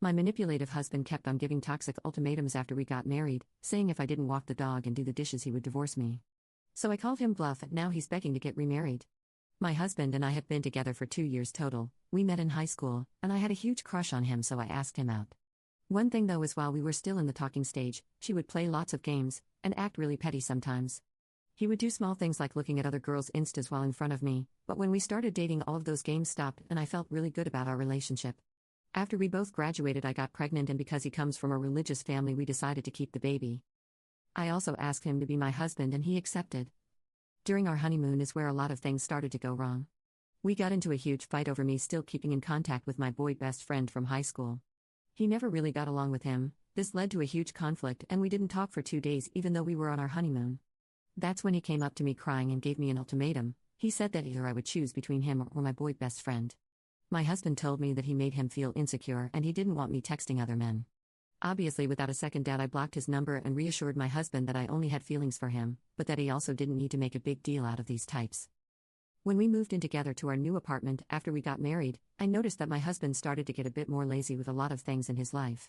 My manipulative husband kept on giving toxic ultimatums after we got married, saying if I didn't walk the dog and do the dishes he would divorce me. So I called him bluff and now he's begging to get remarried. My husband and I have been together for 2 years total. We met in high school, and I had a huge crush on him, so I asked him out. One thing though is while we were still in the talking stage, she would play lots of games, and act really petty sometimes. He would do small things like looking at other girls' instas while in front of me, but when we started dating all of those games stopped and I felt really good about our relationship. After we both graduated I got pregnant, and because he comes from a religious family we decided to keep the baby. I also asked him to be my husband and he accepted. During our honeymoon is where a lot of things started to go wrong. We got into a huge fight over me still keeping in contact with my boy best friend from high school. He never really got along with him. This led to a huge conflict and we didn't talk for 2 days even though we were on our honeymoon. That's when he came up to me crying and gave me an ultimatum. He said that either I would choose between him or my boy best friend. My husband told me that he made him feel insecure and he didn't want me texting other men. Obviously, without a second doubt, I blocked his number and reassured my husband that I only had feelings for him, but that he also didn't need to make a big deal out of these types. When we moved in together to our new apartment after we got married, I noticed that my husband started to get a bit more lazy with a lot of things in his life.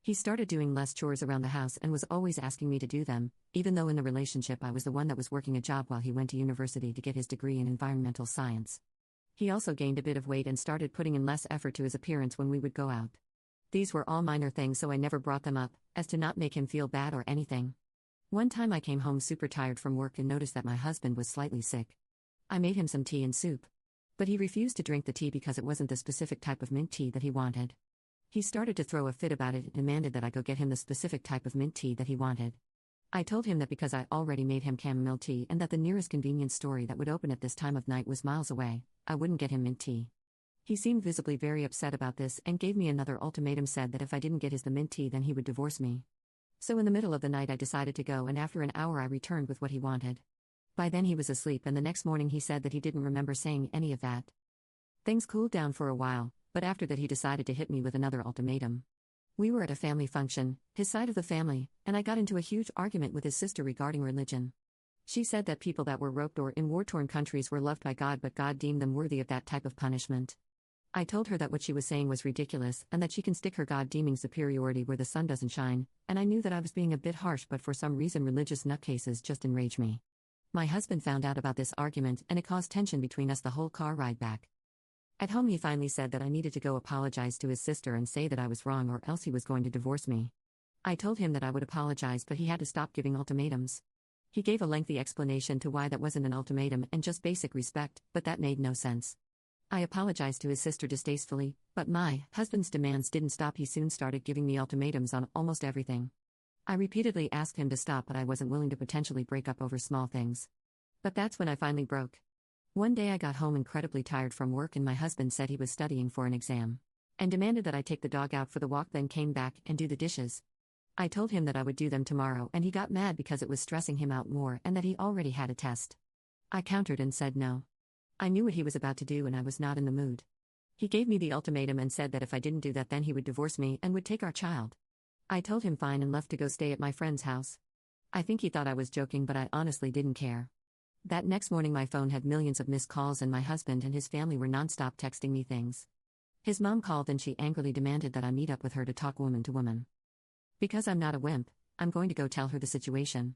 He started doing less chores around the house and was always asking me to do them, even though in the relationship I was the one that was working a job while he went to university to get his degree in environmental science. He also gained a bit of weight and started putting in less effort to his appearance when we would go out. These were all minor things, so I never brought them up, as to not make him feel bad or anything. One time I came home super tired from work and noticed that my husband was slightly sick. I made him some tea and soup. But he refused to drink the tea because it wasn't the specific type of mint tea that he wanted. He started to throw a fit about it and demanded that I go get him the specific type of mint tea that he wanted. I told him that because I already made him chamomile tea and that the nearest convenience store that would open at this time of night was miles away, I wouldn't get him mint tea. He seemed visibly very upset about this and gave me another ultimatum, said that if I didn't get his the mint tea then he would divorce me. So in the middle of the night I decided to go, and after an hour I returned with what he wanted. By then he was asleep and the next morning he said that he didn't remember saying any of that. Things cooled down for a while, but after that he decided to hit me with another ultimatum. We were at a family function, his side of the family, and I got into a huge argument with his sister regarding religion. She said that people that were roped or in war-torn countries were loved by God, but God deemed them worthy of that type of punishment. I told her that what she was saying was ridiculous and that she can stick her God deeming superiority where the sun doesn't shine, and I knew that I was being a bit harsh, but for some reason religious nutcases just enraged me. My husband found out about this argument and it caused tension between us the whole car ride back. At home he finally said that I needed to go apologize to his sister and say that I was wrong or else he was going to divorce me. I told him that I would apologize, but he had to stop giving ultimatums. He gave a lengthy explanation to why that wasn't an ultimatum and just basic respect, but that made no sense. I apologized to his sister distastefully, but my husband's demands didn't stop. He soon started giving me ultimatums on almost everything. I repeatedly asked him to stop, but I wasn't willing to potentially break up over small things. But that's when I finally broke. One day I got home incredibly tired from work and my husband said he was studying for an exam, and demanded that I take the dog out for the walk, then came back and do the dishes. I told him that I would do them tomorrow and he got mad because it was stressing him out more and that he already had a test. I countered and said no. I knew what he was about to do and I was not in the mood. He gave me the ultimatum and said that if I didn't do that then he would divorce me and would take our child. I told him fine and left to go stay at my friend's house. I think he thought I was joking, but I honestly didn't care. That next morning my phone had millions of missed calls and my husband and his family were non-stop texting me things. His mom called and she angrily demanded that I meet up with her to talk woman to woman. Because I'm not a wimp, I'm going to go tell her the situation.